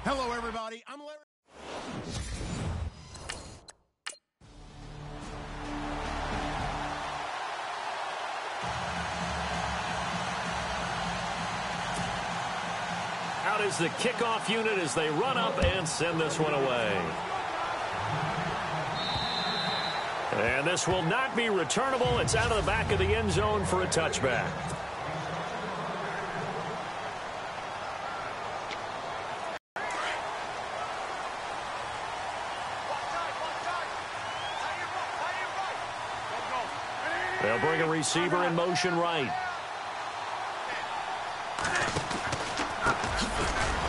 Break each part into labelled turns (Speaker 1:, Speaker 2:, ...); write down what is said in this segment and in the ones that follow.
Speaker 1: Hello, everybody. I'm Larry.
Speaker 2: Out is the kickoff unit as they run up and send this one away. And this will not be returnable. It's out of the back of the end zone for a touchback. They'll bring a receiver in motion right.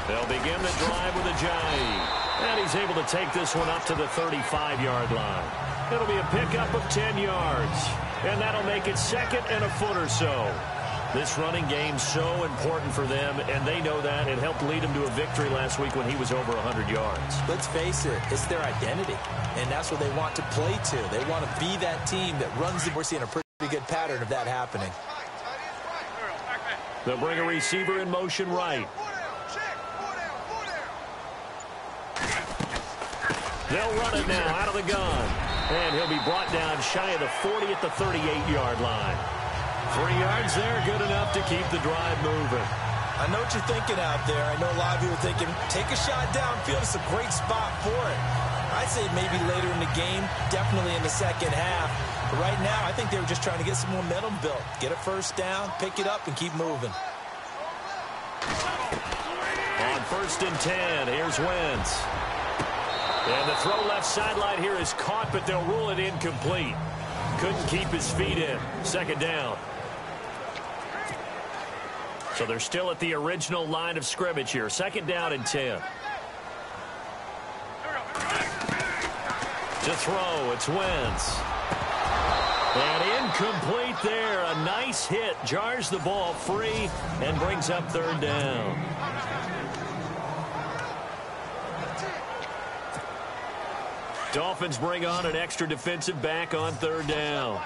Speaker 2: They'll begin the drive with a jive. And he's able to take this one up to the 35-yard line. It'll be a pickup of 10 yards. And that'll make it second and a foot or so. This running game's so important for them, and they know that. It helped lead them to a victory last week when he was over 100 yards.
Speaker 3: Let's face it, it's their identity, and that's what they want to play to. They want to be that team that runs. We're seeing a pretty good pattern of that happening.
Speaker 2: They'll bring a receiver in motion right. They'll run it now out of the gun. And he'll be brought down shy of the 40 at the 38-yard line. 3 yards there, good enough to keep the drive moving.
Speaker 3: I know what you're thinking out there. I know a lot of you are thinking, take a shot downfield. It's a great spot for it. I'd say maybe later in the game, definitely in the second half. But right now, I think they were just trying to get some momentum built. Get a first down, pick it up, and keep moving.
Speaker 2: On 1st and 10, here's Wentz. And the throw left sideline here is caught, but they'll rule it incomplete. Couldn't keep his feet in. Second down. So they're still at the original line of scrimmage here. Second down and 10. To throw, it's Wentz. And incomplete there. A nice hit. Jars the ball free and brings up third down. Dolphins bring on an extra defensive back on third down.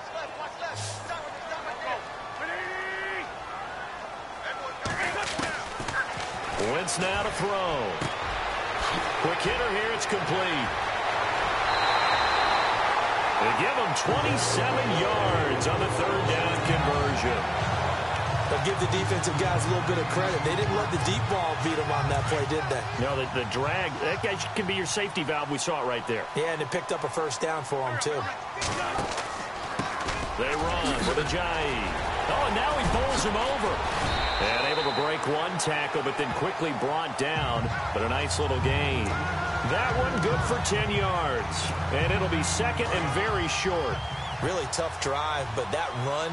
Speaker 2: Wentz now to throw. Quick hitter here, it's complete. They give him 27 yards on the third down conversion.
Speaker 3: They'll give the defensive guys a little bit of credit. They didn't let the deep ball beat them on that play, did they?
Speaker 2: No, the drag, that guy can be your safety valve. We saw it right there.
Speaker 3: Yeah, and it picked up a first down for them, too.
Speaker 2: They run with a jive. Oh, and now he bowls him over. And able to break one tackle, but then quickly brought down. But a nice little gain. That one good for 10 yards. And it'll be second and very short.
Speaker 3: Really tough drive, but that run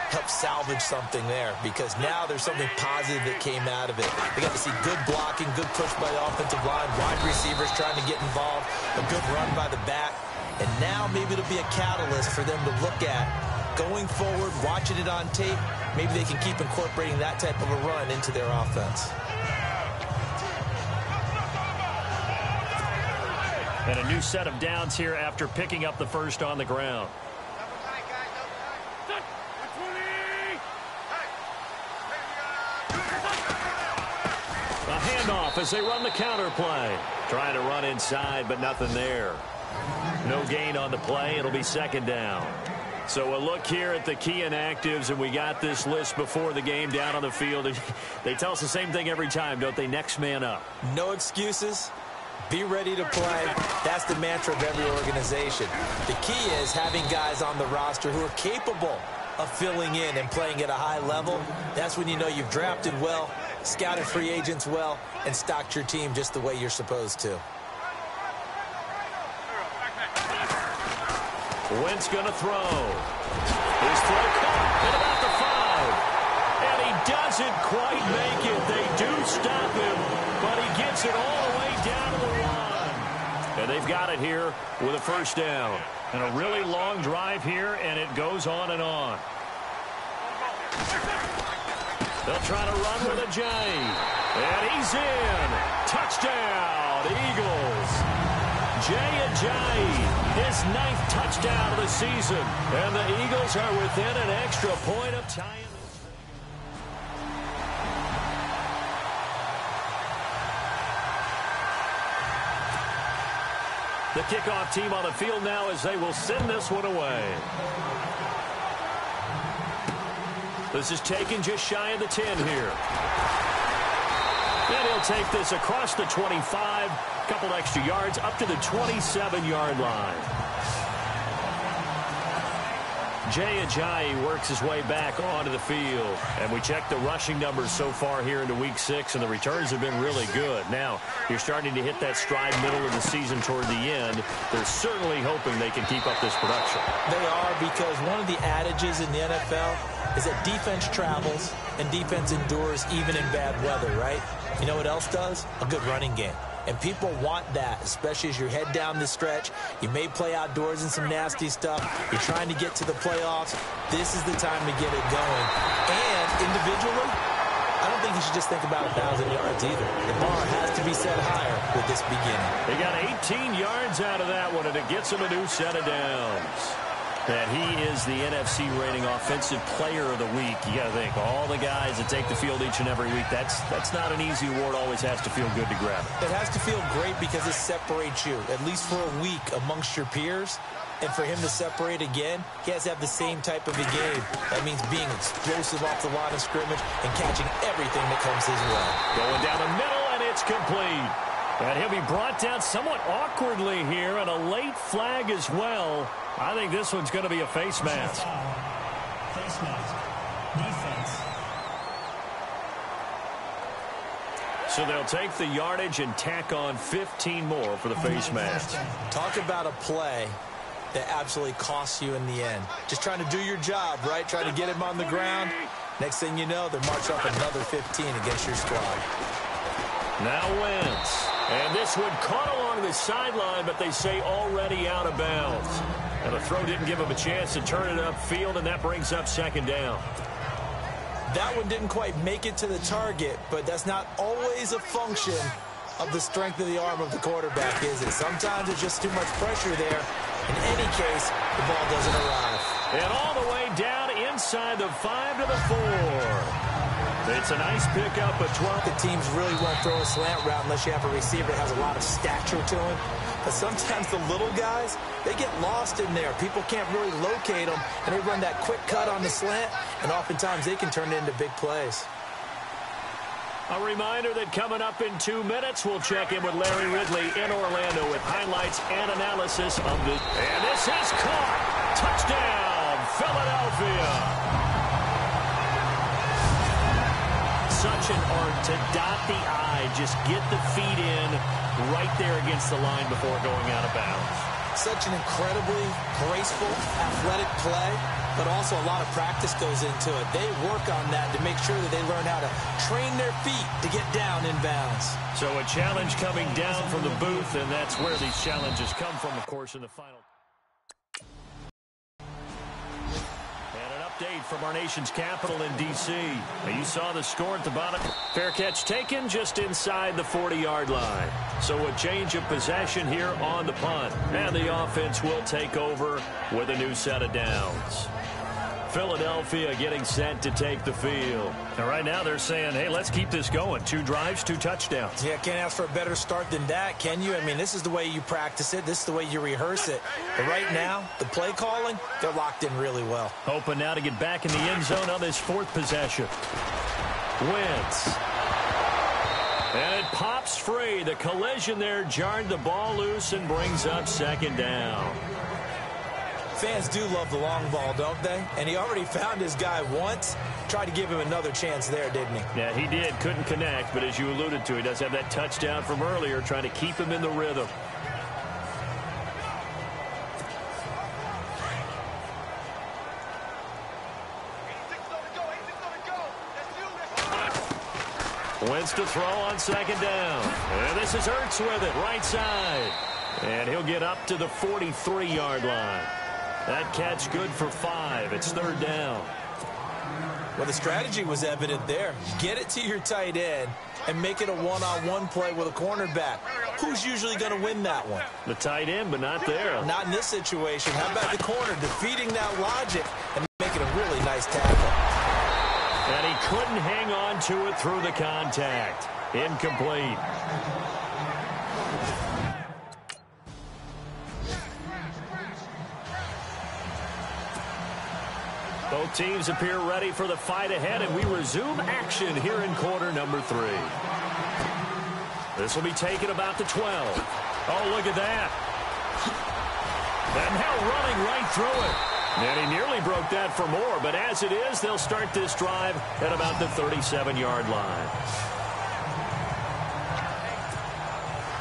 Speaker 3: help salvage something there, because now there's something positive that came out of it. They got to see good blocking, good push by the offensive line, wide receivers trying to get involved, a good run by the back, and now maybe it'll be a catalyst for them to look at going forward, watching it on tape. Maybe they can keep incorporating that type of a run into their offense.
Speaker 2: And a new set of downs here after picking up the first on the ground. Handoff as they run the counter play. Trying to run inside, but nothing there. No gain on the play. It'll be second down. So a look here at the key inactives, and we got this list before the game down on the field. They tell us the same thing every time, don't they? Next man up.
Speaker 3: No excuses. Be ready to play. That's the mantra of every organization. The key is having guys on the roster who are capable of filling in and playing at a high level. That's when you know you've drafted well, scouted free agents well, and stocked your team just the way you're supposed to.
Speaker 2: Wentz gonna throw. His throw caught at about the 5. And he doesn't quite make it. They do stop him, but he gets it all the way down to the line. And they've got it here with a first down. And a really long drive here, and it goes on and on. They'll try to run with a J. And he's in. Touchdown, Eagles. Jay Ajayi, his 9th touchdown of the season. And the Eagles are within an extra point of tying. The kickoff team on the field now as they will send this one away. This is taken just shy of the 10 here. And he'll take this across the 25, couple extra yards up to the 27-yard line. Jay Ajayi works his way back onto the field. And we check the rushing numbers so far here into Week 6, and the returns have been really good. Now, you're starting to hit that stride middle of the season toward the end. They're certainly hoping they can keep up this production.
Speaker 3: They are, because one of the adages in the NFL is that defense travels and defense endures even in bad weather, right? You know what else does? A good running game. And people want that, especially as you head down the stretch. You may play outdoors in some nasty stuff. You're trying to get to the playoffs. This is the time to get it going. And individually, I don't think you should just think about 1,000 yards either. The bar has to be set higher with this beginning.
Speaker 2: They got 18 yards out of that one, and it gets them a new set of downs. And he is the NFC rating offensive player of the week. You got to think, all the guys that take the field each and every week, that's not an easy award. Always has to feel good to grab it.
Speaker 3: It has to feel great because it separates you, at least for a week, amongst your peers. And for him to separate again, he has to have the same type of a game. That means being explosive off the line of scrimmage and catching everything that comes his way.
Speaker 2: Going down the middle, and it's complete. And he'll be brought down somewhat awkwardly here, and a late flag as well. I think this one's going to be a face mask.
Speaker 1: Face mask. Defense.
Speaker 2: So they'll take the yardage and tack on 15 more for the face mask.
Speaker 3: Talk about a play that absolutely costs you in the end. Just trying to do your job, right? Trying to get him on the ground. Next thing you know, they march up another 15 against your squad.
Speaker 2: Now Wentz. And this one caught along the sideline, but they say already out of bounds. And the throw didn't give him a chance to turn it upfield, and that brings up second down.
Speaker 3: That one didn't quite make it to the target, but that's not always a function of the strength of the arm of the quarterback, is it? Sometimes it's just too much pressure there. In any case, the ball doesn't arrive.
Speaker 2: And all the way down inside the 5 to the 4. It's a nice pickup at 12.
Speaker 3: The teams really won't throw a slant route unless you have a receiver that has a lot of stature to him. But sometimes the little guys, they get lost in there. People can't really locate them, and they run that quick cut on the slant, and oftentimes they can turn it into big plays.
Speaker 2: A reminder that coming up in 2 minutes, we'll check in with Larry Ridley in Orlando with highlights and analysis of the... And this is caught. Touchdown, Philadelphia. Such an art to dot the I, just get the feet in right there against the line before going out of bounds.
Speaker 3: Such an incredibly graceful, athletic play, but also a lot of practice goes into it. They work on that to make sure that they learn how to train their feet to get down in bounds. So
Speaker 2: a challenge coming down from the booth, and that's where these challenges come from, of course, in the final. Update from our nation's capital in D.C. You saw the score at the bottom. Fair catch taken just inside the 40-yard line. So a change of possession here on the punt. And the offense will take over with a new set of downs. Philadelphia getting set to take the field. And right now they're saying, hey, let's keep this going. 2 drives, 2 touchdowns.
Speaker 3: Yeah, can't ask for a better start than that, can you? I mean, this is the way you practice it. This is the way you rehearse it. But right now, the play calling, they're locked in really well.
Speaker 2: Hoping now to get back in the end zone on this 4th possession. Wentz. And it pops free. The collision there jarred the ball loose and brings up second down.
Speaker 3: Fans do love the long ball, don't they? And he already found his guy once. Tried to give him another chance there, didn't he?
Speaker 2: Yeah, he did. Couldn't connect, but as you alluded to, he does have that touchdown from earlier, trying to keep him in the rhythm. Wentz to throw on second down. And this is Ertz with it, right side. And he'll get up to the 43-yard line. That catch good for 5. It's 3rd down.
Speaker 3: Well, the strategy was evident there. Get it to your tight end and make it a one-on-one play with a cornerback. Who's usually going to win that one?
Speaker 2: The tight end, but not there.
Speaker 3: Not in this situation. How about the corner defeating that logic and making a really nice tackle?
Speaker 2: And he couldn't hang on to it through the contact. Incomplete. Both teams appear ready for the fight ahead, and we resume action here in quarter number 3. This will be taken about the 12. Oh, look at that. And now running right through it. And he nearly broke that for more, but as it is, they'll start this drive at about the 37-yard line.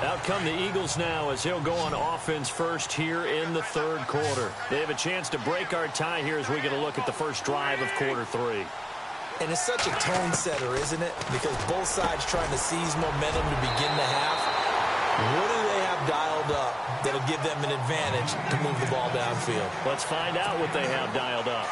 Speaker 2: Out come the Eagles now as he'll go on offense first here in the third quarter. They have a chance to break our tie here as we get a look at the first drive of quarter 3.
Speaker 3: And it's such a tone setter, isn't it? Because both sides trying to seize momentum to begin the half. What do they have dialed up that'll give them an advantage to move the ball downfield?
Speaker 2: Let's find out what they have dialed up.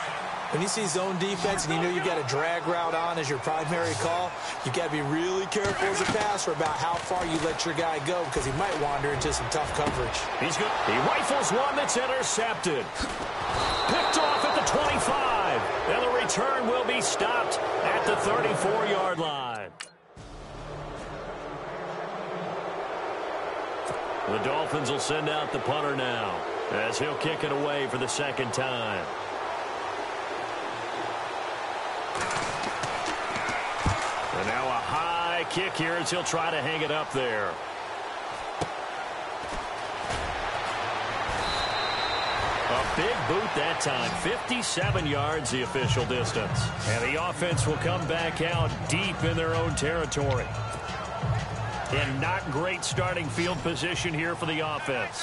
Speaker 3: When you see zone defense and you know you've got a drag route on as your primary call, you've got to be really careful as a passer about how far you let your guy go because he might wander into some tough coverage.
Speaker 2: He's good. He rifles one that's intercepted. Picked off at the 25. And the return will be stopped at the 34-yard line. The Dolphins will send out the punter now as he'll kick it away for the second time. And now a high kick here as he'll try to hang it up there. A big boot that time. 57 yards the official distance. And the offense will come back out deep in their own territory. And not great starting field position here for the offense.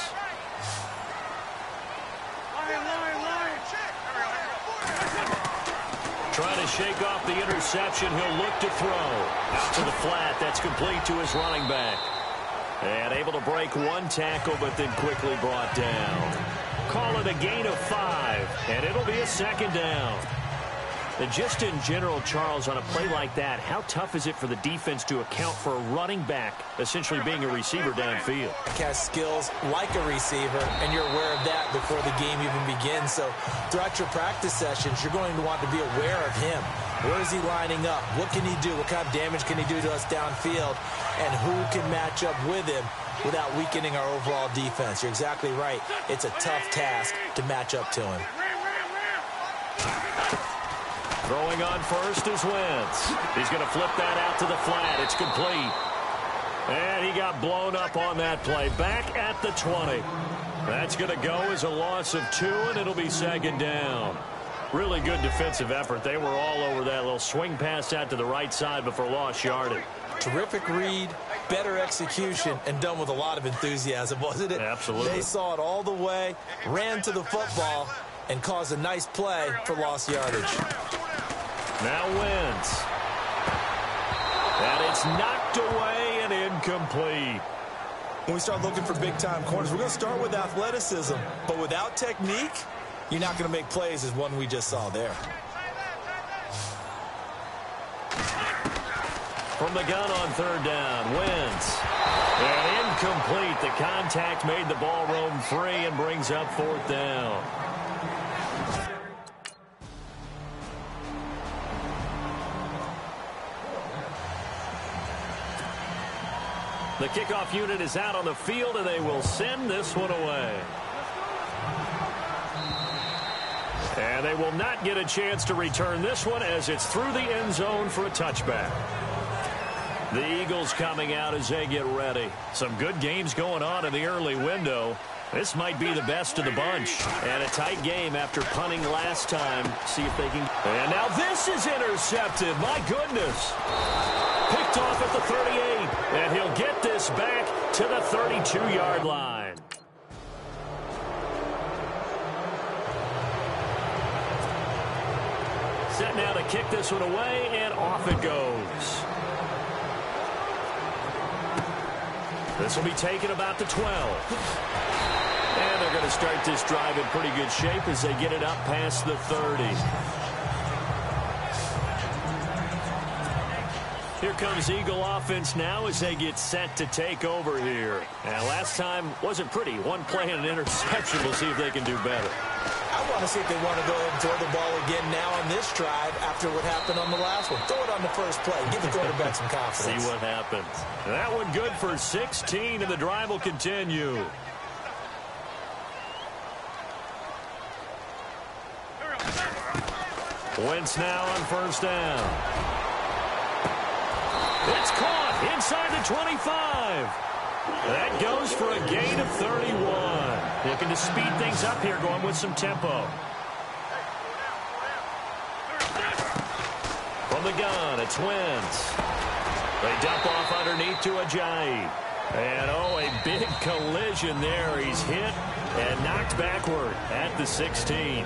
Speaker 2: Trying to shake off the interception. He'll look to throw. Out to the flat. That's complete to his running back. And able to break one tackle, but then quickly brought down. Call it a gain of 5, and it'll be a second down. And just in general, Charles, on a play like that, how tough is it for the defense to account for a running back essentially being a receiver downfield?
Speaker 3: Has skills like a receiver, and you're aware of that before the game even begins. So throughout your practice sessions, you're going to want to be aware of him. Where is he lining up? What can he do? What kind of damage can he do to us downfield? And who can match up with him without weakening our overall defense? You're exactly right. It's a tough task to match up to him.
Speaker 2: Throwing on first is Wentz. He's going to flip that out to the flat. It's complete. And he got blown up on that play. Back at the 20. That's going to go as a loss of 2, and it'll be second down. Really good defensive effort. They were all over that little swing pass out to the right side before lost yardage.
Speaker 3: Terrific read, better execution, and done with a lot of enthusiasm, wasn't it?
Speaker 2: Absolutely.
Speaker 3: They saw it all the way, ran to the football, and caused a nice play for lost yardage.
Speaker 2: Now Wentz. And it's knocked away and incomplete.
Speaker 3: When we start looking for big-time corners, we're going to start with athleticism. But without technique, you're not going to make plays as one we just saw there.
Speaker 2: From the gun on third down, Wentz. And incomplete. The contact made the ball roam free and brings up fourth down. The kickoff unit is out on the field, and they will send this one away. And they will not get a chance to return this one as it's through the end zone for a touchback. The Eagles coming out as they get ready. Some good games going on in the early window. This might be the best of the bunch. And a tight game after punting last time. See if they can. And now this is intercepted. My goodness. Picked off at the 38. And he'll get this back to the 32-yard line. Set now to kick this one away, and off it goes. This will be taken about the 12. And they're going to start this drive in pretty good shape as they get it up past the 30. Here comes Eagle offense now as they get set to take over here. And last time wasn't pretty. One play and an interception. We'll see if they can do better.
Speaker 3: I want to see if they want to go ahead and throw the ball again now on this drive after what happened on the last one. Throw it on the first play. Give the quarterback some confidence.
Speaker 2: See what happens. That one good for 16, and the drive will continue. Wentz now on first down. It's caught inside the 25. That goes for a gain of 31. Looking to speed things up here, going with some tempo. From the gun, it's Wentz. They dump off underneath to Ajayi. And, oh, a big collision there. He's hit and knocked backward at the 16.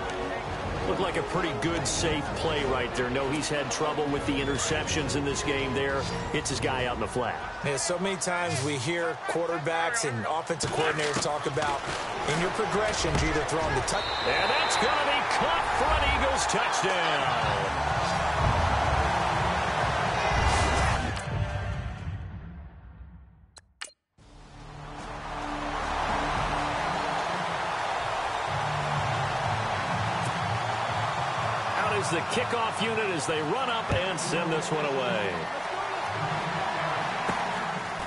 Speaker 2: Looked like a pretty good, safe play right there. No, he's had trouble with the interceptions in this game there. Hits his guy out in the flat.
Speaker 3: Yeah, so many times we hear quarterbacks and offensive coordinators talk about in your progressions, you're either throwing the touch.
Speaker 2: And that's going to be caught for an Eagles touchdown. The kickoff unit as they run up and send this one away.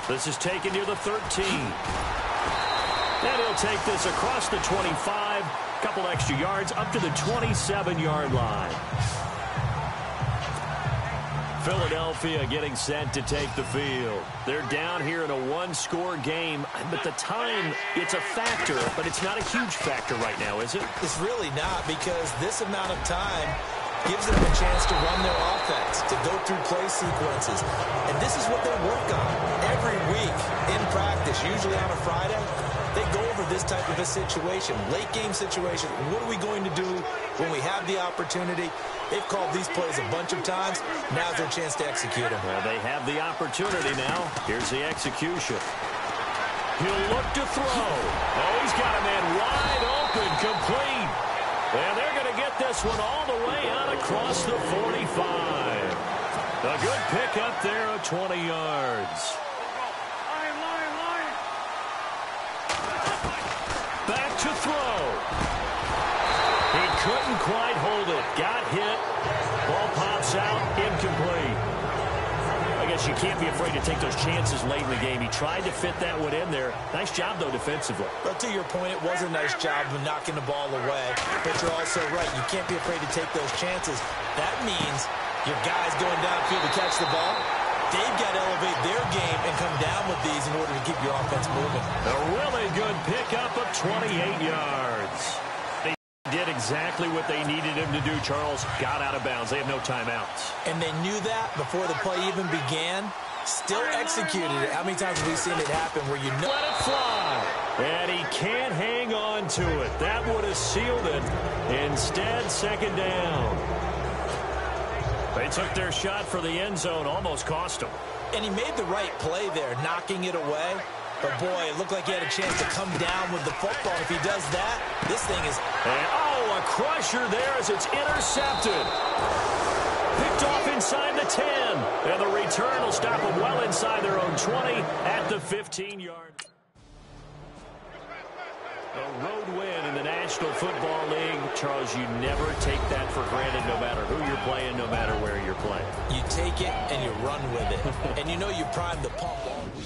Speaker 2: This is taken near the 13. And he'll take this across the 25. Couple extra yards up to the 27-yard line. Philadelphia getting set to take the field. They're down here in a one-score game, but the time, it's a factor, but it's not a huge factor right now, is it?
Speaker 3: It's really not, because this amount of time gives them a chance to run their offense, to go through play sequences. And this is what they work on every week in practice, usually on a Friday. They go over this type of a situation, late game situation. What are we going to do when we have the opportunity? They've called these plays a bunch of times. Now's their chance to execute them.
Speaker 2: Well, they have the opportunity now. Here's the execution. He'll look to throw. Oh, he's got a man wide open, complete. And they're going to get this one all the way out across the 45. A good pickup there of 20 yards. Back to throw. He couldn't quite hold it. Got hit. Ball pops out. Incomplete. I guess you can't be afraid to take those chances late in the game. He tried to fit that one in there. Nice job, though, defensively.
Speaker 3: But to your point, it was a nice job of knocking the ball away. But you're also right. You can't be afraid to take those chances. That means your guys going downfield to catch the ball, they've got to elevate their game and come down with these in order to keep your offense moving.
Speaker 2: A really good pickup of 28 yards. They did exactly what they needed him to do, Charles. Got out of bounds. They have no timeouts.
Speaker 3: And they knew that before the play even began. Still executed it. How many times have we seen it happen where you know?
Speaker 2: Let it fly. And he can't hang on to it. That would have sealed it. Instead, second down. They took their shot for the end zone. Almost cost them.
Speaker 3: And he made the right play there, knocking it away. But, boy, it looked like he had a chance to come down with the football. If he does that, this thing is...
Speaker 2: And, oh, a crusher there as it's intercepted. Picked off inside the 10. And the return will stop them well inside their own 20 at the 15-yard. A road win in the National Football League. Charles, you never take that for granted no matter who you're playing, no matter where you're playing.
Speaker 3: You take it and you run with it. And you know you prime the pump all week.